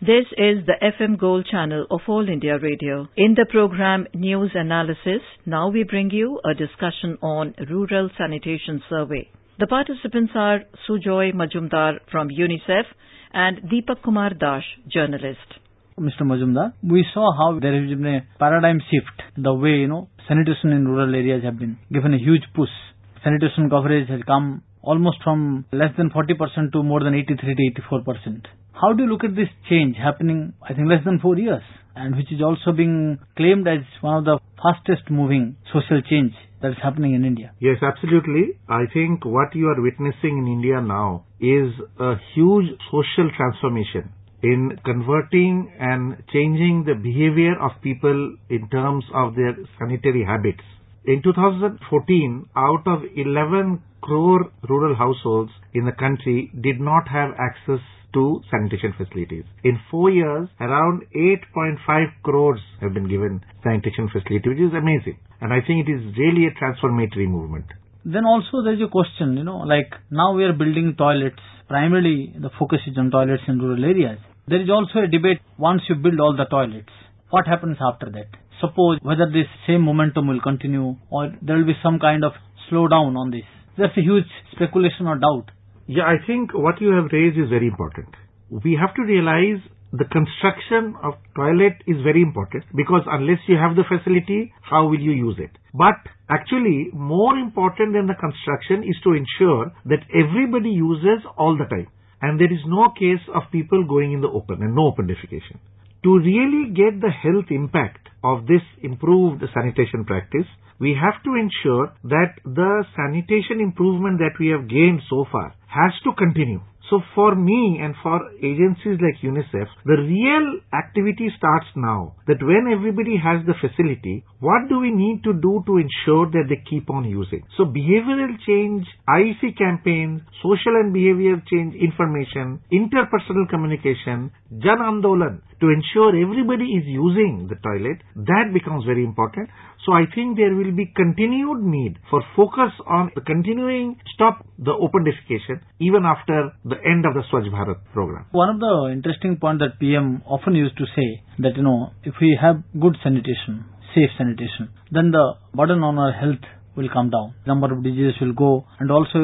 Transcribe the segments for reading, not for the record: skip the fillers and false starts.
This is the FM Gold channel of All India Radio. In the program News Analysis, now we bring you a discussion on Rural Sanitation Survey. The participants are Sujoy Majumdar from UNICEF and Dipak Kumar, journalist. Mr. Majumdar, we saw how there has been a paradigm shift, the way, sanitation in rural areas have been given a huge push. Sanitation coverage has come almost from less than 40% to more than 83 to 84%. How do you look at this change happening, I think, less than 4 years, and which is also being claimed as one of the fastest moving social change that is happening in India? Yes, absolutely. I think what you are witnessing in India now is a huge social transformation in converting and changing the behavior of people in terms of their sanitary habits. In 2014, out of 11 crore rural households in the country did not have access to sanitation facilities. In 4 years, around 8.5 crores have been given sanitation facility, which is amazing. And I think it is really a transformatory movement. Then also there is a question, like now we are building toilets. Primarily the focus is on toilets in rural areas. There is also a debate once you build all the toilets, what happens after that? Suppose whether this same momentum will continue or there will be some kind of slowdown on this. There's a huge speculation or doubt. Yeah, I think what you have raised is very important. We have to realize the construction of toilet is very important because unless you have the facility, how will you use it? But actually, more important than the construction is to ensure that everybody uses all the time. And there is no case of people going in the open and no open defecation. To really get the health impact of this improved sanitation practice, we have to ensure that the sanitation improvement that we have gained so far has to continue. So for me and for agencies like UNICEF, the real activity starts now. That when everybody has the facility, what do we need to do to ensure that they keep on using? So behavioral change, IEC campaigns, social and behavioral change information, interpersonal communication, Jan Andolan, to ensure everybody is using the toilet, that becomes very important. So I think there will be continued need for focus on the continuing stop the open defecation even after the end of the Swachh Bharat program. One of the interesting points that PM often used to say that, if we have good sanitation, safe sanitation, then the burden on our health will come down. Number of diseases will go, and also,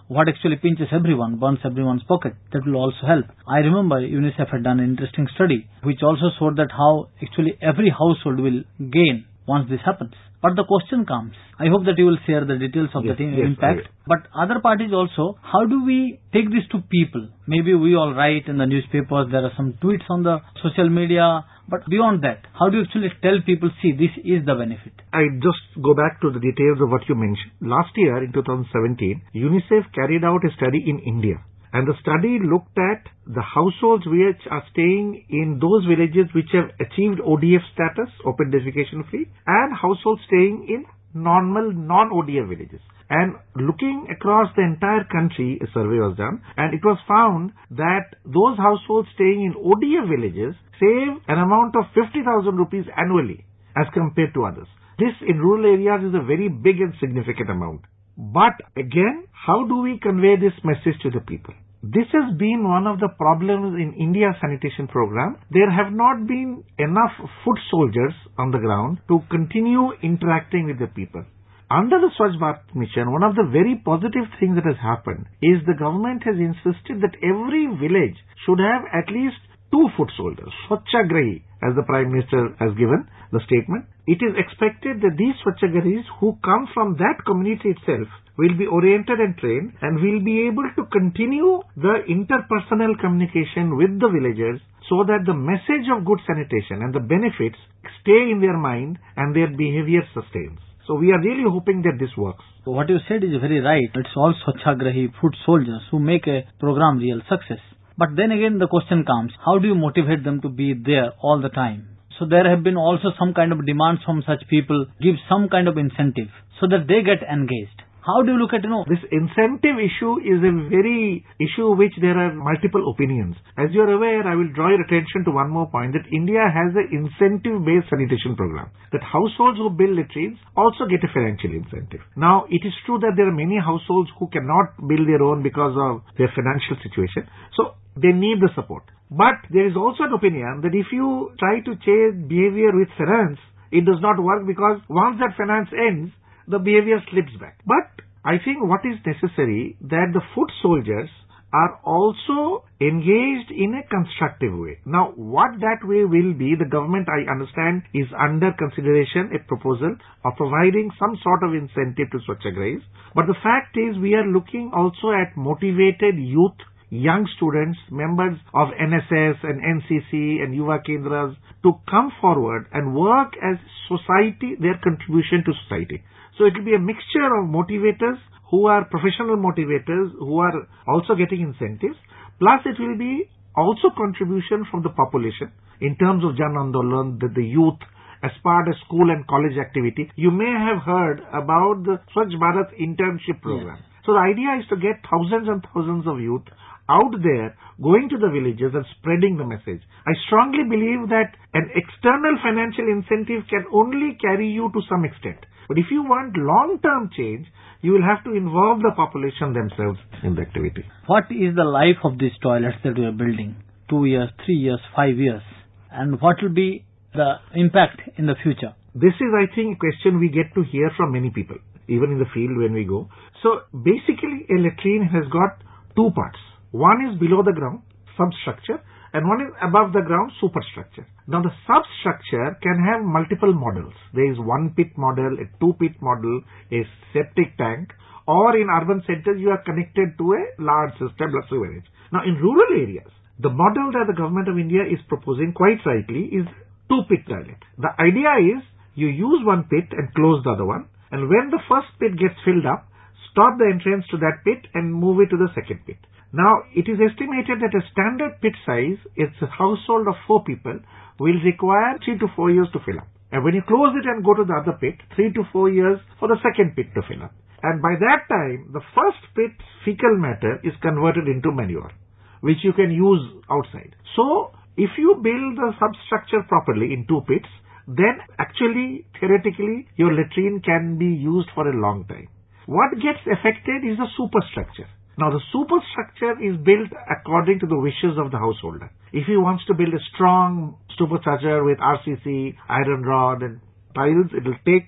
what actually pinches everyone, burns everyone's pocket, that will also help. I remember UNICEF had done an interesting study which also showed that how actually every household will gain once this happens. But the question comes, I hope that you will share the details of the impact. But other parties also, how do we take this to people? Maybe we all write in the newspapers, there are some tweets on the social media, but beyond that, how do you actually tell people, see, this is the benefit? I just go back to the details of what you mentioned. Last year, in 2017, UNICEF carried out a study in India. And the study looked at the households which are staying in those villages which have achieved ODF status, open defecation free, and households staying in normal non-ODF villages. And looking across the entire country, a survey was done, and it was found that those households staying in ODF villages save an amount of 50,000 rupees annually as compared to others. This in rural areas is a very big and significant amount. But again, how do we convey this message to the people? This has been one of the problems in India's sanitation program. There have not been enough foot soldiers on the ground to continue interacting with the people. Under the Swachh Bharat mission, one of the very positive things that has happened is the government has insisted that every village should have at least 2 foot soldiers, Swachhagrahi, as the Prime Minister has given the statement. It is expected that these Swachhagrahis who come from that community itself will be oriented and trained and will be able to continue the interpersonal communication with the villagers so that the message of good sanitation and the benefits stay in their mind and their behavior sustains. So we are really hoping that this works. What you said is very right. It's all Swachhagrahi, foot soldiers who make a program real success. But then again the question comes, how do you motivate them to be there all the time? So there have been also some kind of demands from such people, give some kind of incentive so that they get engaged. How do you look at, This incentive issue is a very issue which there are multiple opinions. As you are aware, I will draw your attention to one more point, that India has an incentive-based sanitation program. That households who build latrines also get a financial incentive. Now, it is true that there are many households who cannot build their own because of their financial situation. So, they need the support. But there is also an opinion that if you try to change behavior with finance, it does not work because once that finance ends, the behavior slips back. But I think what is necessary that the foot soldiers are also engaged in a constructive way. Now, what that way will be, the government, I understand, is under consideration a proposal of providing some sort of incentive to Swachhagrahi. But the fact is, we are looking also at motivated youth, young students, members of NSS and NCC and Yuva Kendras to come forward and work as society, their contribution to society. So it will be a mixture of motivators who are professional motivators who are also getting incentives, plus it will be also contribution from the population in terms of Jan Andolan, the youth, as part of school and college activity. You may have heard about the Swachh Bharat internship program. Yes. So the idea is to get thousands and thousands of youth out there going to the villages and spreading the message. I strongly believe that an external financial incentive can only carry you to some extent. But if you want long-term change, you will have to involve the population themselves in the activity. What is the life of these toilets that we are building? 2 years, 3 years, 5 years? And what will be the impact in the future? This is, I think, a question we get to hear from many people, even in the field when we go. So, basically, a latrine has got two parts. One is below the ground, substructure, and one is above the ground, superstructure. Now, the substructure can have multiple models. There is one pit model, a two pit model, a septic tank, or in urban centers, you are connected to a large system of sewerage. Now, in rural areas, the model that the government of India is proposing quite rightly is two pit toilet. The idea is you use one pit and close the other one, and when the first pit gets filled up, stop the entrance to that pit and move it to the second pit. Now, it is estimated that a standard pit size, it's a household of 4 people, will require 3 to 4 years to fill up. And when you close it and go to the other pit, 3 to 4 years for the second pit to fill up. And by that time, the first pit's fecal matter is converted into manure, which you can use outside. So, if you build the substructure properly in 2 pits, then actually, theoretically, your latrine can be used for a long time. What gets affected is the superstructure. Now, the superstructure is built according to the wishes of the householder. If he wants to build a strong superstructure with RCC, iron rod and tiles, it will stay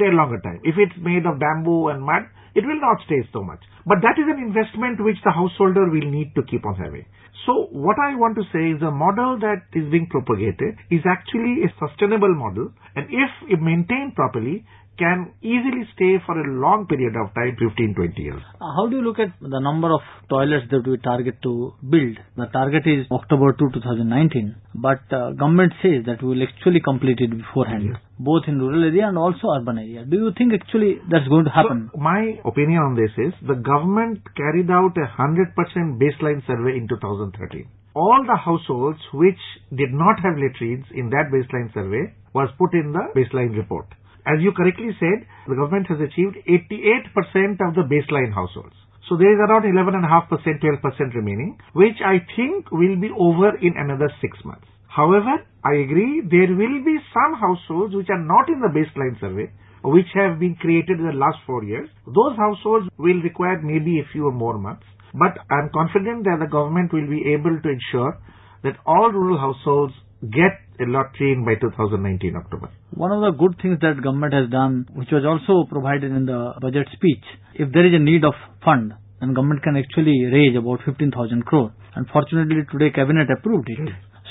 a longer time. If it's made of bamboo and mud, it will not stay so much. But that is an investment which the householder will need to keep on having. So, what I want to say is the model that is being propagated is actually a sustainable model, and if maintained properly, can easily stay for a long period of time, 15-20 years. How do you look at the number of toilets that we target to build? The target is October 2, 2019, but government says that we will actually complete it beforehand, both in rural area and also urban area. Do you think actually that's going to happen? So, my opinion on this is the government carried out a 100% baseline survey in 2013. All the households which did not have latrines in that baseline survey was put in the baseline report. As you correctly said, the government has achieved 88% of the baseline households. So there is around 11.5%, 12% remaining, which I think will be over in another 6 months. However, I agree there will be some households which are not in the baseline survey, which have been created in the last 4 years. Those households will require maybe a few more months. But I am confident that the government will be able to ensure that all rural households get a latrine by 2019 October. One of the good things that government has done, which was also provided in the budget speech, if there is a need of fund, then government can actually raise about 15,000 crore. And fortunately today cabinet approved it.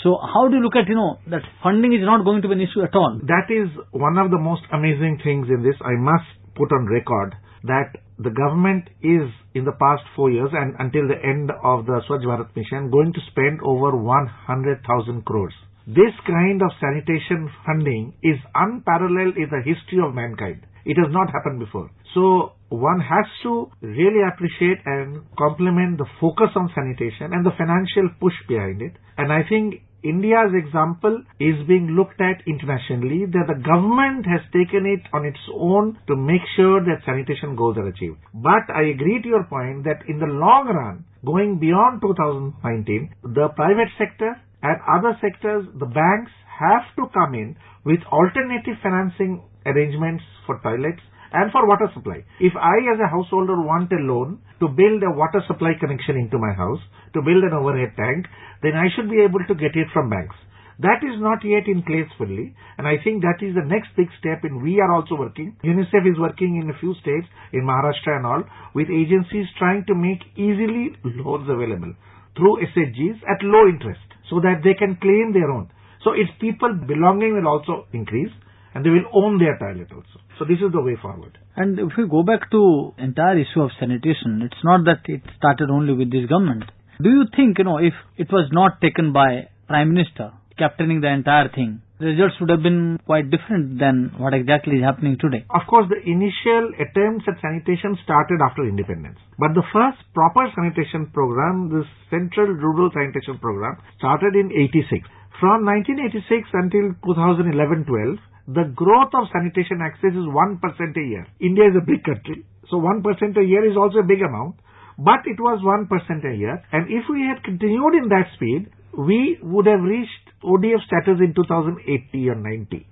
So how do you look at, that funding is not going to be an issue at all? That is one of the most amazing things in this. I must put on record that the government is in the past 4 years and until the end of the Swachh Bharat mission going to spend over 100,000 crores. This kind of sanitation funding is unparalleled in the history of mankind. It has not happened before. So, one has to really appreciate and compliment the focus on sanitation and the financial push behind it. And I think India's example is being looked at internationally, that the government has taken it on its own to make sure that sanitation goals are achieved. But I agree to your point that in the long run, going beyond 2019, the private sector and other sectors, the banks have to come in with alternative financing arrangements for toilets And for water supply, if I as a householder want a loan to build a water supply connection into my house, to build an overhead tank, then I should be able to get it from banks. That is not yet in place fully, and I think that is the next big step, and we are also working. UNICEF is working in a few states, in Maharashtra and all, with agencies trying to make easily loans available through SHGs at low interest, so that they can claim their own. So its people belonging will also increase, and they will own their toilet also. So this is the way forward. And if we go back to entire issue of sanitation, it's not that it started only with this government. Do you think, if it was not taken by Prime Minister, captaining the entire thing, the results would have been quite different than what exactly is happening today? Of course, the initial attempts at sanitation started after independence. But the first proper sanitation program, this Central Rural Sanitation Program, started in 86. From 1986 until 2011-12, the growth of sanitation access is 1% a year. India is a big country, so 1% a year is also a big amount. But it was 1% a year, and if we had continued in that speed, we would have reached ODF status in 2080 or 90.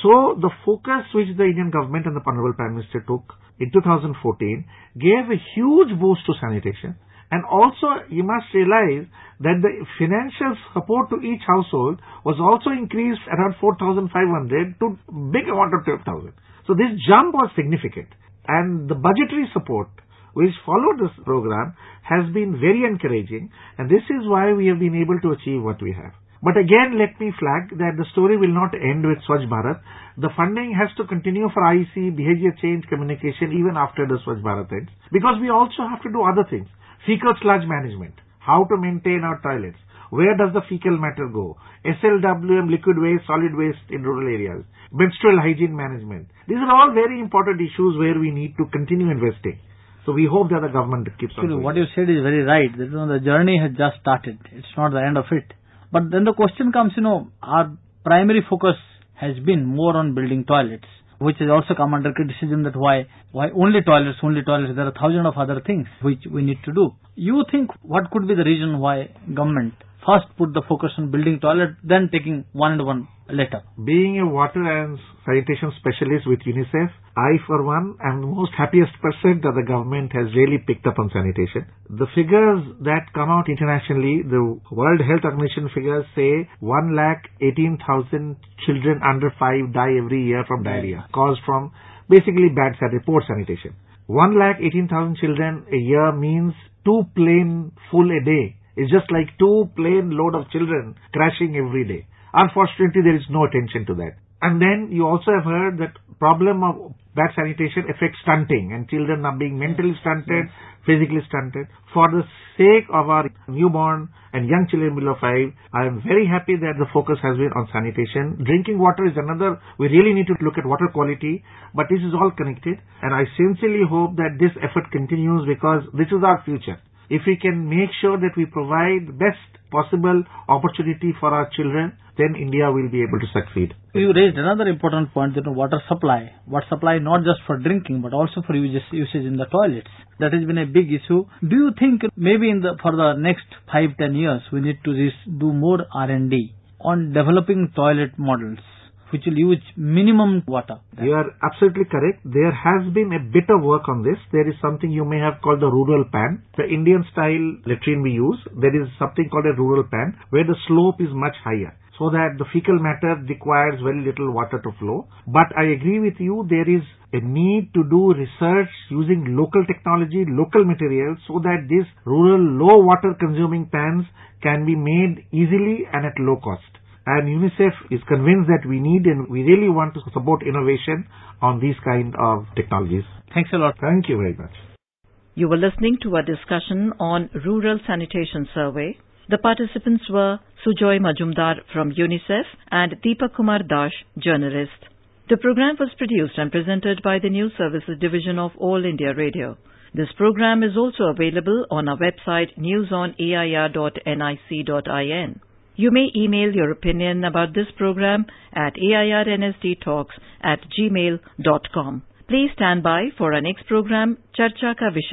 So the focus which the Indian government and the Honorable Prime Minister took in 2014 gave a huge boost to sanitation. And also you must realize that the financial support to each household was also increased around 4,500 to big amount of 12,000. So this jump was significant. And the budgetary support which followed this program has been very encouraging, and this is why we have been able to achieve what we have. But again, let me flag that the story will not end with Swachh Bharat. The funding has to continue for IEC, behavior change, communication, even after the Swachh Bharat ends. Because we also have to do other things. Fecal sludge management. How to maintain our toilets. Where does the fecal matter go? SLWM, liquid waste, solid waste in rural areas. Menstrual hygiene management. These are all very important issues where we need to continue investing. So we hope that the government keeps on doing. What you said is very right. That, the journey has just started. It's not the end of it. But then the question comes, our primary focus has been more on building toilets, which has also come under criticism that why only toilets. There are thousands of other things which we need to do. You think what could be the reason why government first put the focus on building toilet, then taking one and one later? Being a water and sanitation specialist with UNICEF, I for one am the most happiest person that the government has really picked up on sanitation. The figures that come out internationally, the World Health Organization figures say 118,000 children under 5 die every year from diarrhea, caused from basically bad poor sanitation. 118,000 children a year means 2 plane full a day. It's just like 2 plane load of children crashing every day. Unfortunately, there is no attention to that. And then you also have heard that problem of bad sanitation affects stunting, and children are being mentally stunted, physically stunted. For the sake of our newborn and young children below 5, I am very happy that the focus has been on sanitation. Drinking water is another. We really need to look at water quality, but this is all connected, and I sincerely hope that this effort continues, because this is our future. If we can make sure that we provide best possible opportunity for our children, then India will be able to succeed. You raised another important point, water supply. Water supply not just for drinking, but also for usage in the toilets. That has been a big issue. Do you think maybe for the next 5-10 years, we need to do more R&D on developing toilet models which will use minimum water? You are absolutely correct. There has been a bit of work on this. There is something you may have called the rural pan. The Indian style latrine we use, there is something called a rural pan, where the slope is much higher, so that the fecal matter requires very little water to flow. But I agree with you, there is a need to do research using local technology, local materials, so that these rural low water consuming pans can be made easily and at low cost. And UNICEF is convinced that we need and we really want to support innovation on these kind of technologies. Thanks a lot. Thank you very much. You were listening to a discussion on Rural Sanitation Survey. The participants were Sujoy Majumdar from UNICEF and Dipak Kumar, journalist. The program was produced and presented by the News Services Division of All India Radio. This program is also available on our website newsonair.nic.in. You may email your opinion about this program at airnsdtalks@gmail.com. Please stand by for our next program, Charcha Ka Vishay.